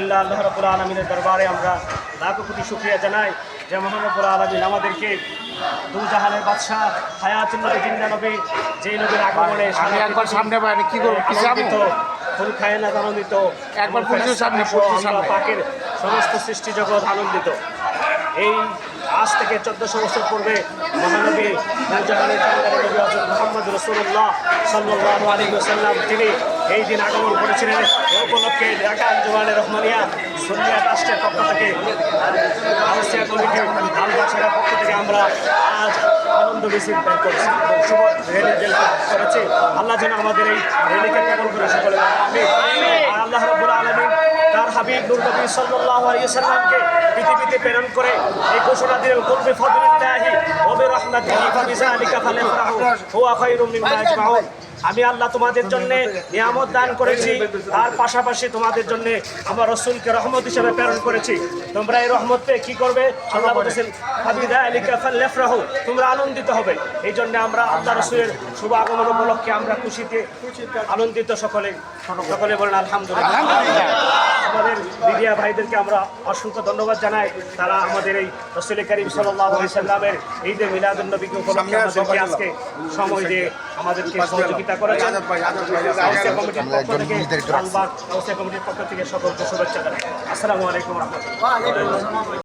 আলহামদুলিল্লাহ আল্লাহ রাব্বুল আলামিনের দরবারে আমরা লাখো কোটি শুকরিয়া জানাই যে মহান রব্বুল আলামিন আমাদেরকে দু জাহানের বাদশাহ হায়াতুন নবী জিন্দা নবী যেই নবীর আগমনে আমি একবার সামনে বাইরে কি করব কি আনন্দিত, ফুল খায়নাত আনন্দিত, একবার পুলিশের সামনে আল্লাহ পাকের সমস্ত সৃষ্টি জগৎ আনন্দিত। এই আজ থেকে 1400 বছর পূর্বে মহানবী নূরজাহানের কান্ডারি নবী হযরত মুহাম্মদ রাসূলুল্লাহ সাল্লাল্লাহু আলাইহি ওয়াসাল্লাম তিনি এই দিন আগমন করেছিলেন। এই উপলক্ষে ঢাকা আঞ্জুমানে রহমানিয়া সুন্নিয়াত রাষ্ট্রের পক্ষ থেকে আউসিয়া কমিটি আলবাসার পক্ষ থেকে আমরা আজ আনন্দ মিছিল বের করেছি, শুভ র্যালি বের করেছি। আল্লাহ যেন আমাদের এই র্যালিকে কবুল করে সকলে আমিন। আল্লাহ রাব্বুল আলামিন তার হাবিব নূর নবী সাল্লাল্লাহু আলাইহি ওয়াসাল্লামকে পৃথিবীতে প্রেরণ করে এই ঘোষণা দিলেন, কুল বিফাদলিল্লাহি ওয়া বিরহমাতিহি ফাবিযালিকা ফালইফরাহু হুয়া খায়রুম মিম্মা ইয়াজমাউন। আমি আল্লাহ তোমাদের জন্য নিয়ামত দান করেছি, তার পাশাপাশি তোমাদের জন্য আমার রাসূলকে রহমত হিসেবে প্রেরণ করেছি। তোমরা এই রহমত পেয়ে কি করবে? আল্লাহ বলেছেন ফাবিযালিকা ফালইফরাহু, তোমরা আনন্দিত হবে। এই জন্য আমরা আল্লাহ রাসূলের শুভ আগমন উপলক্ষে আমরা খুশিতে আনন্দিত। সকলে বলেন আলহামদুলিল্লাহ। আমাদের মিডিয়া ভাইদেরকে আমরা অসংখ্য ধন্যবাদ জানাই, তারা আমাদের এই রাসূল করিম সাল্লাল্লাহু আলাইহি সাল্লামের ঈদে মিলাদুন নবীকে উপলক্ষে আমাদেরকে আজকে সময় দিয়ে আমাদেরকে সহযোগিতা করেছেন। আউসিয়া কমিটির পক্ষ থেকে আলবাগ আউসিয়া কমিটির পক্ষ থেকে সকলকে শুভেচ্ছা জানাই। আসসালামু আলাইকুম ওয়া রাহমাতুল্লাহ।